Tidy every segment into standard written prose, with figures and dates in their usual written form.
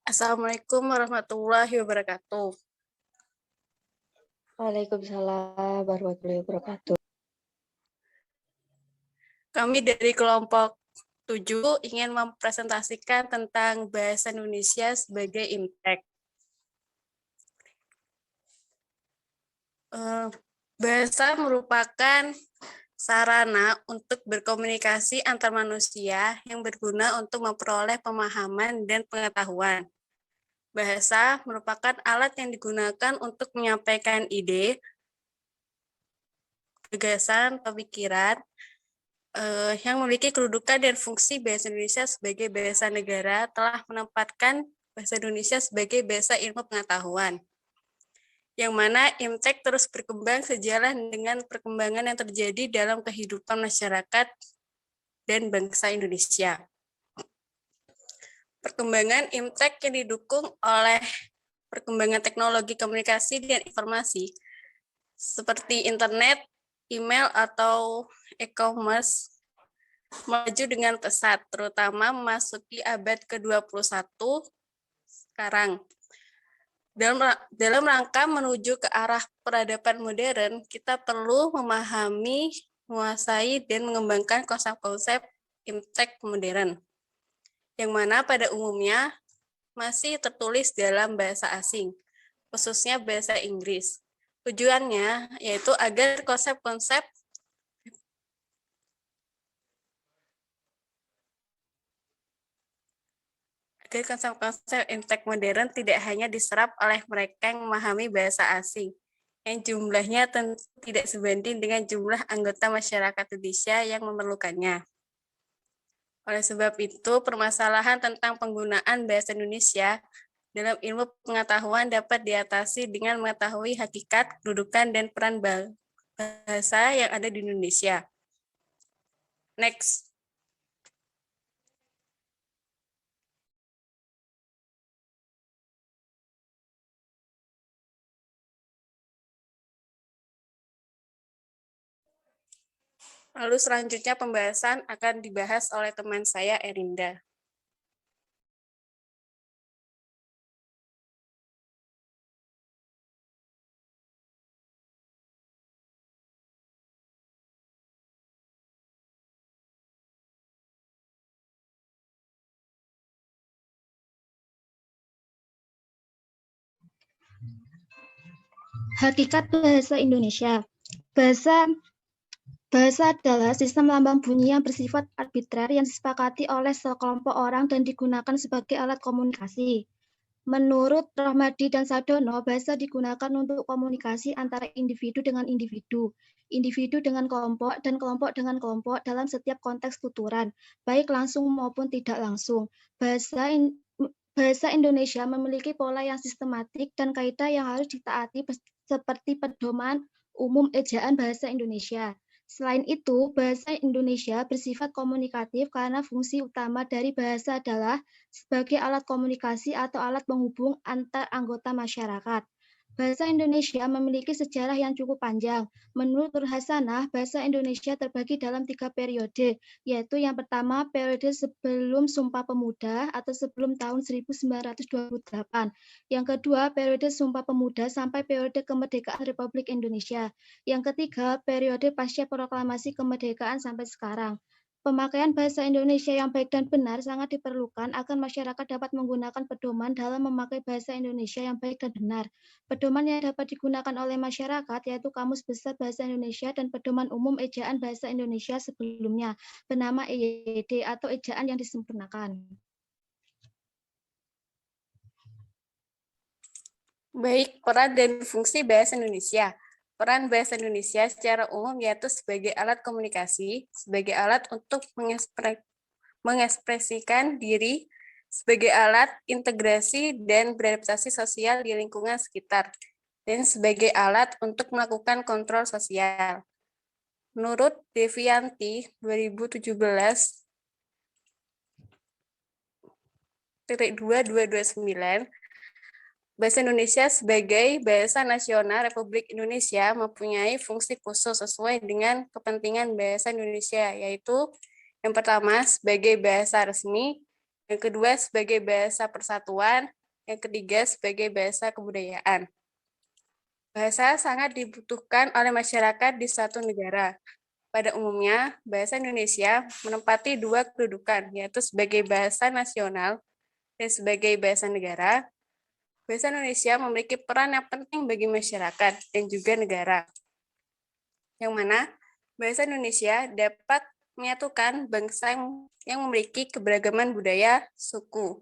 Assalamualaikum warahmatullahi wabarakatuh. Waalaikumsalam warahmatullahi wabarakatuh. Kami dari kelompok 7 ingin mempresentasikan tentang bahasa Indonesia sebagai impact. Bahasa merupakan sarana untuk berkomunikasi antar manusia yang berguna untuk memperoleh pemahaman dan pengetahuan. Bahasa merupakan alat yang digunakan untuk menyampaikan ide, gagasan, pemikiran, yang memiliki kedudukan dan fungsi bahasa Indonesia sebagai bahasa negara telah menempatkan bahasa Indonesia sebagai bahasa ilmu pengetahuan, yang mana IMTEK terus berkembang sejalan dengan perkembangan yang terjadi dalam kehidupan masyarakat dan bangsa Indonesia. Perkembangan IMTEK yang didukung oleh perkembangan teknologi komunikasi dan informasi seperti internet, email, atau e-commerce maju dengan pesat, terutama memasuki abad ke-21 sekarang. Dalam rangka menuju ke arah peradaban modern, kita perlu memahami, menguasai, dan mengembangkan konsep-konsep IMTEK modern, yang mana pada umumnya masih tertulis dalam bahasa asing, khususnya bahasa Inggris. Tujuannya yaitu agar konsep-konsep IMTEK modern tidak hanya diserap oleh mereka yang memahami bahasa asing, yang jumlahnya tentu tidak sebanding dengan jumlah anggota masyarakat Indonesia yang memerlukannya. Oleh sebab itu, permasalahan tentang penggunaan bahasa Indonesia dalam ilmu pengetahuan dapat diatasi dengan mengetahui hakikat, kedudukan, dan peran bahasa yang ada di Indonesia. Next. Lalu selanjutnya pembahasan akan dibahas oleh teman saya, Erinda. Hakikat bahasa Indonesia. Bahasa adalah sistem lambang bunyi yang bersifat arbitrer yang disepakati oleh sekelompok orang dan digunakan sebagai alat komunikasi. Menurut Rohmadi dan Sadono, bahasa digunakan untuk komunikasi antara individu dengan individu dengan kelompok, dan kelompok dengan kelompok dalam setiap konteks tuturan, baik langsung maupun tidak langsung. Bahasa Indonesia memiliki pola yang sistematik dan kaidah yang harus ditaati seperti pedoman umum ejaan bahasa Indonesia. Selain itu, bahasa Indonesia bersifat komunikatif karena fungsi utama dari bahasa adalah sebagai alat komunikasi atau alat penghubung antar anggota masyarakat. Bahasa Indonesia memiliki sejarah yang cukup panjang. Menurut Nur Hasanah, bahasa Indonesia terbagi dalam 3 periode, yaitu yang pertama periode sebelum Sumpah Pemuda atau sebelum tahun 1928. Yang kedua, periode Sumpah Pemuda sampai periode kemerdekaan Republik Indonesia. Yang ketiga, periode pasca proklamasi kemerdekaan sampai sekarang. Pemakaian bahasa Indonesia yang baik dan benar sangat diperlukan agar masyarakat dapat menggunakan pedoman dalam memakai bahasa Indonesia yang baik dan benar. Pedoman yang dapat digunakan oleh masyarakat yaitu Kamus Besar Bahasa Indonesia dan Pedoman Umum Ejaan Bahasa Indonesia sebelumnya, bernama EYD atau ejaan yang disempurnakan. Baik, peran dan fungsi bahasa Indonesia. Peran bahasa Indonesia secara umum yaitu sebagai alat komunikasi, sebagai alat untuk mengekspresikan diri, sebagai alat integrasi dan beradaptasi sosial di lingkungan sekitar, dan sebagai alat untuk melakukan kontrol sosial. Menurut Devianti 2017-229, Bahasa Indonesia sebagai bahasa nasional Republik Indonesia mempunyai fungsi khusus sesuai dengan kepentingan bahasa Indonesia, yaitu yang pertama sebagai bahasa resmi, yang kedua sebagai bahasa persatuan, yang ketiga sebagai bahasa kebudayaan. Bahasa sangat dibutuhkan oleh masyarakat di suatu negara. Pada umumnya, bahasa Indonesia menempati dua kedudukan, yaitu sebagai bahasa nasional dan sebagai bahasa negara. Bahasa Indonesia memiliki peran yang penting bagi masyarakat dan juga negara. Yang mana bahasa Indonesia dapat menyatukan bangsa yang memiliki keberagaman budaya, suku.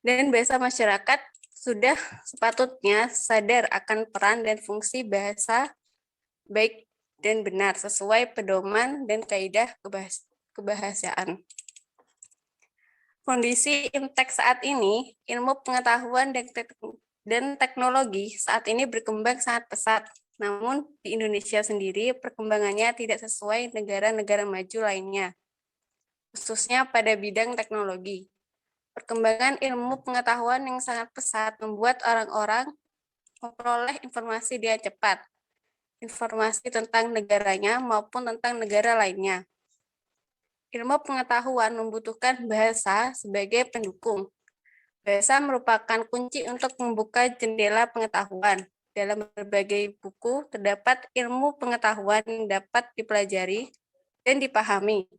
Dan bahasa masyarakat sudah sepatutnya sadar akan peran dan fungsi bahasa baik dan benar sesuai pedoman dan kaidah kebahasaan. Kondisi Imtek saat ini, ilmu pengetahuan dan teknologi saat ini berkembang sangat pesat. Namun di Indonesia sendiri perkembangannya tidak sesuai negara-negara maju lainnya, khususnya pada bidang teknologi. Perkembangan ilmu pengetahuan yang sangat pesat membuat orang-orang memperoleh informasi dengan cepat, informasi tentang negaranya maupun tentang negara lainnya. Ilmu pengetahuan membutuhkan bahasa sebagai pendukung. Bahasa merupakan kunci untuk membuka jendela pengetahuan. Dalam berbagai buku terdapat ilmu pengetahuan yang dapat dipelajari dan dipahami.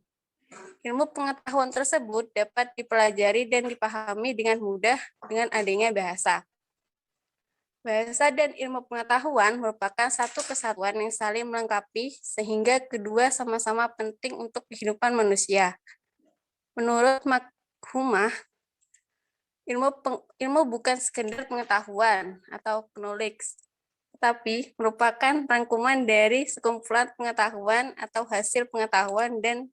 Ilmu pengetahuan tersebut dapat dipelajari dan dipahami dengan mudah dengan adanya bahasa. Bahasa dan ilmu pengetahuan merupakan satu kesatuan yang saling melengkapi sehingga kedua sama-sama penting untuk kehidupan manusia. Menurut Makhumah, ilmu bukan sekedar pengetahuan atau knowledge, tetapi merupakan rangkuman dari sekumpulan pengetahuan atau hasil pengetahuan dan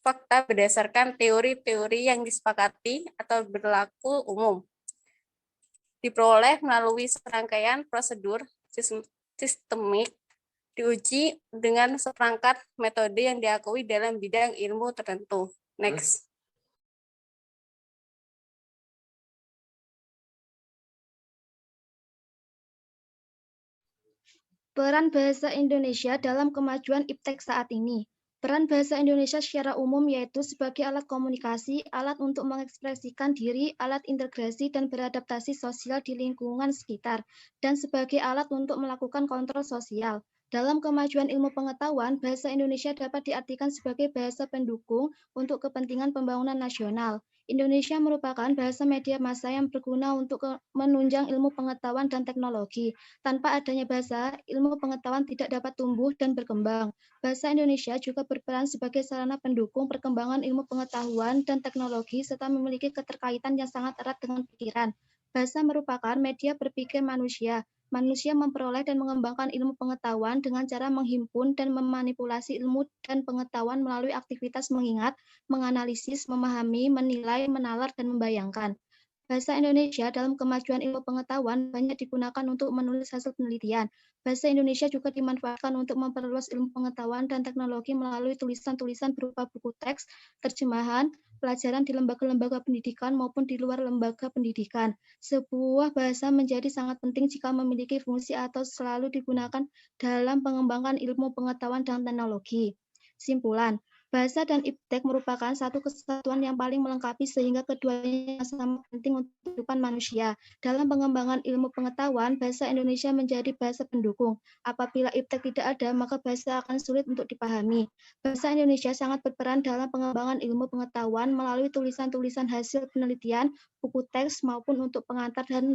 fakta berdasarkan teori-teori yang disepakati atau berlaku umum. Diperoleh melalui serangkaian prosedur sistemik, diuji dengan seperangkat metode yang diakui dalam bidang ilmu tertentu. Next. Peran bahasa Indonesia dalam kemajuan IPTEK saat ini. Peran bahasa Indonesia secara umum yaitu sebagai alat komunikasi, alat untuk mengekspresikan diri, alat integrasi dan beradaptasi sosial di lingkungan sekitar, dan sebagai alat untuk melakukan kontrol sosial. Dalam kemajuan ilmu pengetahuan, bahasa Indonesia dapat diartikan sebagai bahasa pendukung untuk kepentingan pembangunan nasional. Indonesia merupakan bahasa media massa yang berguna untuk menunjang ilmu pengetahuan dan teknologi. Tanpa adanya bahasa, ilmu pengetahuan tidak dapat tumbuh dan berkembang. Bahasa Indonesia juga berperan sebagai sarana pendukung perkembangan ilmu pengetahuan dan teknologi serta memiliki keterkaitan yang sangat erat dengan pikiran. Bahasa merupakan media berpikir manusia. Manusia memperoleh dan mengembangkan ilmu pengetahuan dengan cara menghimpun dan memanipulasi ilmu dan pengetahuan melalui aktivitas mengingat, menganalisis, memahami, menilai, menalar, dan membayangkan. Bahasa Indonesia dalam kemajuan ilmu pengetahuan banyak digunakan untuk menulis hasil penelitian. Bahasa Indonesia juga dimanfaatkan untuk memperluas ilmu pengetahuan dan teknologi melalui tulisan-tulisan berupa buku teks, terjemahan, pelajaran di lembaga-lembaga pendidikan maupun di luar lembaga pendidikan. Sebuah bahasa menjadi sangat penting jika memiliki fungsi atau selalu digunakan dalam pengembangan ilmu pengetahuan dan teknologi. Simpulan, bahasa dan IPTEK merupakan satu kesatuan yang paling melengkapi sehingga keduanya sama penting untuk kehidupan manusia. Dalam pengembangan ilmu pengetahuan, bahasa Indonesia menjadi bahasa pendukung. Apabila IPTEK tidak ada, maka bahasa akan sulit untuk dipahami. Bahasa Indonesia sangat berperan dalam pengembangan ilmu pengetahuan melalui tulisan-tulisan hasil penelitian, buku teks, maupun untuk pengantar dan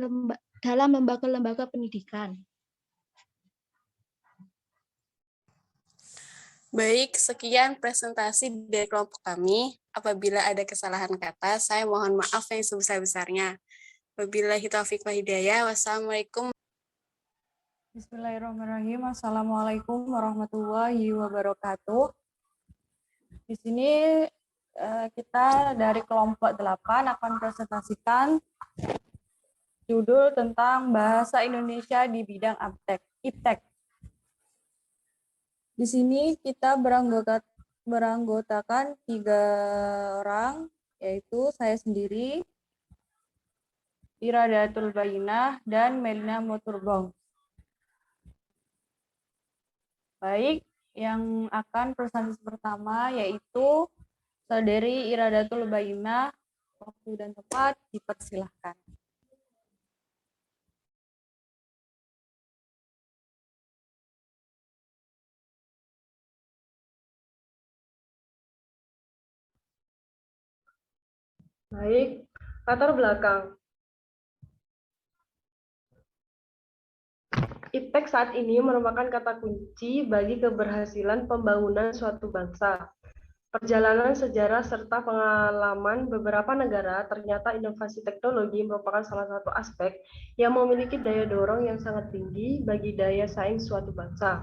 dalam lembaga-lembaga pendidikan. Baik, sekian presentasi dari kelompok kami. Apabila ada kesalahan kata, saya mohon maaf yang sebesar-besarnya. Wabillahi taufiq wa hidayah. Wassalamualaikum. Bismillahirrahmanirrahim. Assalamualaikum warahmatullahi wabarakatuh. Di sini kita dari kelompok 8 akan presentasikan judul tentang bahasa Indonesia di bidang IPTEK. Di sini kita beranggotakan 3 orang, yaitu saya sendiri, Iradatul Bayinah, dan Melina Moturbong. Baik, yang akan presentasi pertama yaitu Saudari Iradatul Bayinah Waktu dan tempat dipersilahkan. Baik, latar belakang. IPTEK saat ini merupakan kata kunci bagi keberhasilan pembangunan suatu bangsa. Perjalanan sejarah serta pengalaman beberapa negara, ternyata inovasi teknologi merupakan salah satu aspek yang memiliki daya dorong yang sangat tinggi bagi daya saing suatu bangsa.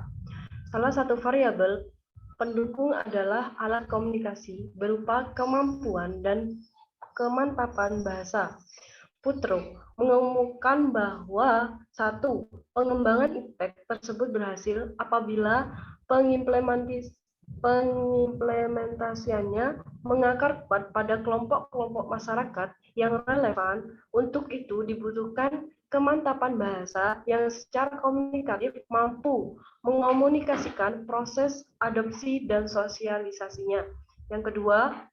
Salah satu variabel pendukung adalah alat komunikasi berupa kemampuan dan kemantapan bahasa. Putro mengumumkan bahwa satu, pengembangan IPTEK tersebut berhasil apabila pengimplementasiannya mengakar kuat pada kelompok-kelompok masyarakat yang relevan. Untuk itu dibutuhkan kemantapan bahasa yang secara komunikatif mampu mengomunikasikan proses adopsi dan sosialisasinya. Yang kedua,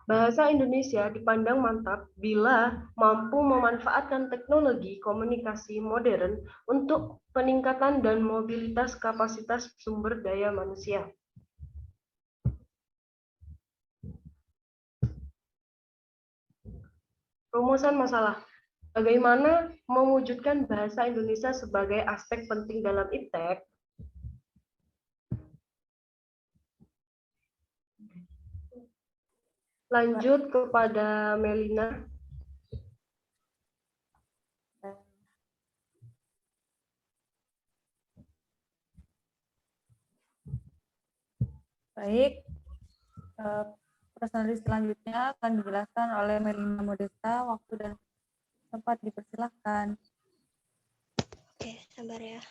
bahasa Indonesia dipandang mantap bila mampu memanfaatkan teknologi komunikasi modern untuk peningkatan dan mobilitas kapasitas sumber daya manusia. Rumusan masalah. Bagaimana mewujudkan bahasa Indonesia sebagai aspek penting dalam IPTEK? Lanjut kepada Melina. Baik, presentasi selanjutnya akan dijelaskan oleh Melina Modesta. Waktu dan tempat dipersilahkan. Oke, sabar ya.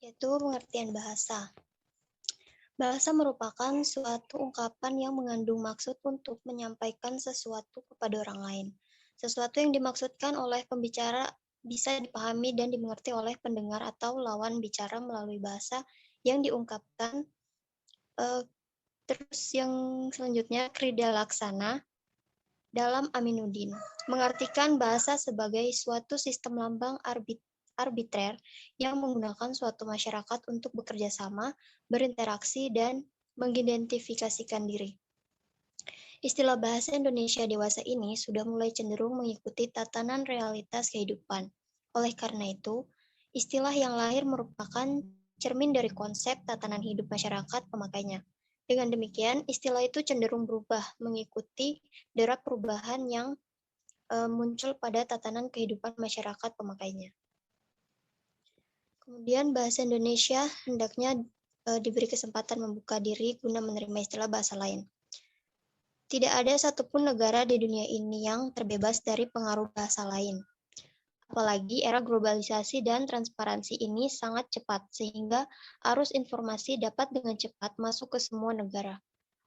Yaitu pengertian bahasa. Bahasa merupakan suatu ungkapan yang mengandung maksud untuk menyampaikan sesuatu kepada orang lain. Sesuatu yang dimaksudkan oleh pembicara bisa dipahami dan dimengerti oleh pendengar atau lawan bicara melalui bahasa yang diungkapkan. Terus yang selanjutnya, Krida Laksana dalam Aminuddin mengartikan bahasa sebagai suatu sistem lambang arbitrer yang menggunakan suatu masyarakat untuk bekerja sama, berinteraksi, dan mengidentifikasikan diri. Istilah bahasa Indonesia dewasa ini sudah mulai cenderung mengikuti tatanan realitas kehidupan. Oleh karena itu, istilah yang lahir merupakan cermin dari konsep tatanan hidup masyarakat pemakainya. Dengan demikian, istilah itu cenderung berubah mengikuti derap perubahan yang muncul pada tatanan kehidupan masyarakat pemakainya. Kemudian bahasa Indonesia hendaknya diberi kesempatan membuka diri guna menerima istilah bahasa lain. Tidak ada satupun negara di dunia ini yang terbebas dari pengaruh bahasa lain. Apalagi era globalisasi dan transparansi ini sangat cepat, sehingga arus informasi dapat dengan cepat masuk ke semua negara.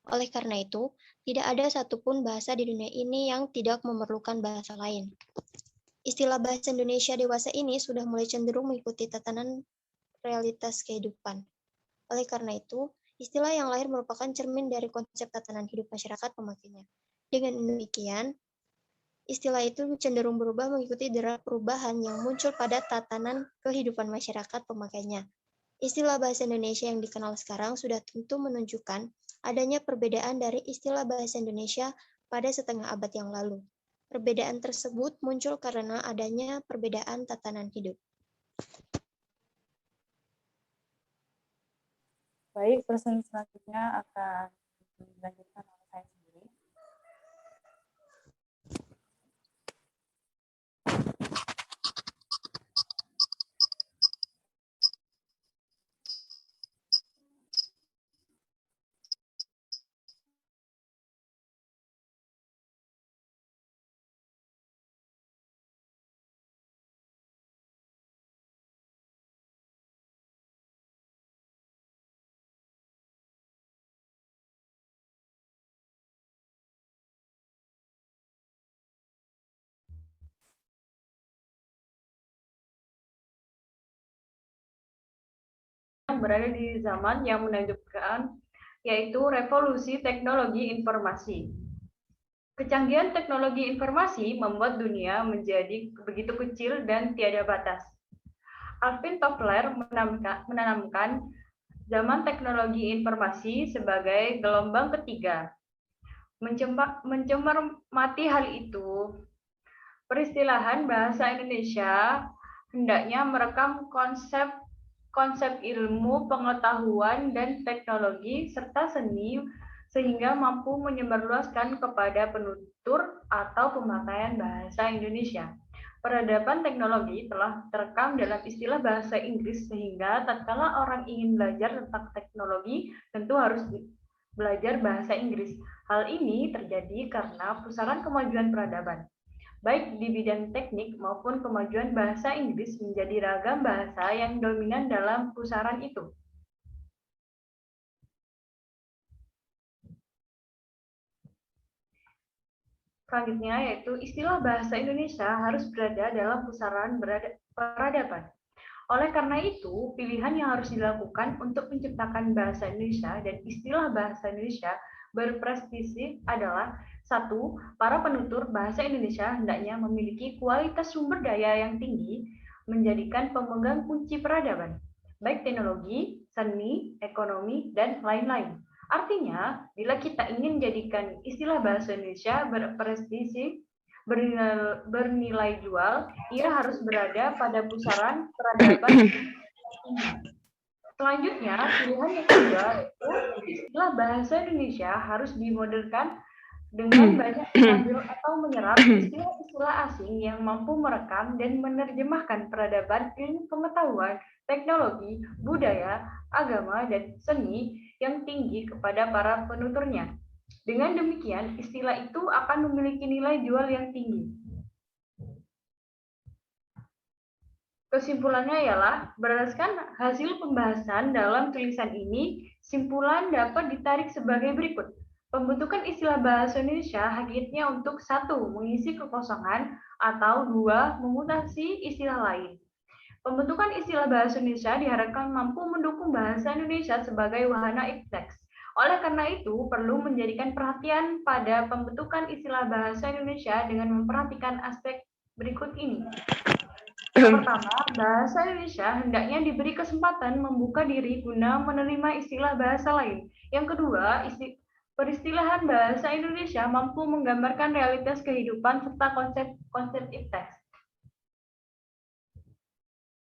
Oleh karena itu, tidak ada satupun bahasa di dunia ini yang tidak memerlukan bahasa lain. Istilah bahasa Indonesia dewasa ini sudah mulai cenderung mengikuti tatanan realitas kehidupan. Oleh karena itu, istilah yang lahir merupakan cermin dari konsep tatanan hidup masyarakat pemakainya. Dengan demikian, istilah itu cenderung berubah mengikuti derap perubahan yang muncul pada tatanan kehidupan masyarakat pemakainya. Istilah bahasa Indonesia yang dikenal sekarang sudah tentu menunjukkan adanya perbedaan dari istilah bahasa Indonesia pada setengah abad yang lalu. Perbedaan tersebut muncul karena adanya perbedaan tatanan hidup. Baik, presentasi selanjutnya akan dilanjutkan oleh saya sendiri. sedang berada di zaman yang menakjubkan, yaitu revolusi teknologi informasi. Kecanggihan teknologi informasi membuat dunia menjadi begitu kecil dan tiada batas. Alvin Toffler menanamkan zaman teknologi informasi sebagai gelombang ketiga. Mencermati hal itu, peristilahan bahasa Indonesia hendaknya merekam konsep ilmu, pengetahuan, dan teknologi, serta seni, sehingga mampu menyebarluaskan kepada penutur atau pemakaian bahasa Indonesia. Peradaban teknologi telah terekam dalam istilah bahasa Inggris, sehingga tatkala orang ingin belajar tentang teknologi, tentu harus belajar bahasa Inggris. Hal ini terjadi karena pusaran kemajuan peradaban, baik di bidang teknik maupun kemajuan bahasa Inggris menjadi ragam bahasa yang dominan dalam pusaran itu. Selanjutnya yaitu istilah bahasa Indonesia harus berada dalam pusaran peradaban. Oleh karena itu, pilihan yang harus dilakukan untuk menciptakan bahasa Indonesia dan istilah bahasa Indonesia berprestisi adalah: 1. Para penutur bahasa Indonesia hendaknya memiliki kualitas sumber daya yang tinggi, menjadikan pemegang kunci peradaban, baik teknologi, seni, ekonomi, dan lain-lain. Artinya, bila kita ingin jadikan istilah bahasa Indonesia berprestisi, bernilai jual, ia harus berada pada pusaran peradaban. Selanjutnya, pilihan yang kedua yaitu istilah bahasa Indonesia harus dimodernkan dengan banyak mengambil atau menyerap istilah-istilah asing yang mampu merekam dan menerjemahkan peradaban, ilmu pengetahuan, teknologi, budaya, agama, dan seni yang tinggi kepada para penuturnya. Dengan demikian, istilah itu akan memiliki nilai jual yang tinggi. Kesimpulannya ialah, berdasarkan hasil pembahasan dalam tulisan ini, simpulan dapat ditarik sebagai berikut. Pembentukan istilah bahasa Indonesia hakikatnya untuk 1. Mengisi kekosongan, atau 2. Memutasi istilah lain. Pembentukan istilah bahasa Indonesia diharapkan mampu mendukung bahasa Indonesia sebagai wahana ipteks. Oleh karena itu, perlu menjadikan perhatian pada pembentukan istilah bahasa Indonesia dengan memperhatikan aspek berikut ini. Yang pertama, bahasa Indonesia hendaknya diberi kesempatan membuka diri guna menerima istilah bahasa lain. Yang kedua, peristilahan bahasa Indonesia mampu menggambarkan realitas kehidupan serta konsep ipteks.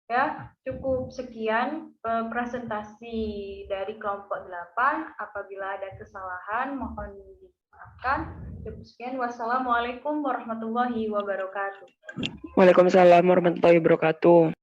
Ya, cukup sekian presentasi dari kelompok 8. Apabila ada kesalahan, mohon dimaafkan. Cukup sekian. Wassalamualaikum warahmatullahi wabarakatuh. Waalaikumsalam warahmatullahi wabarakatuh.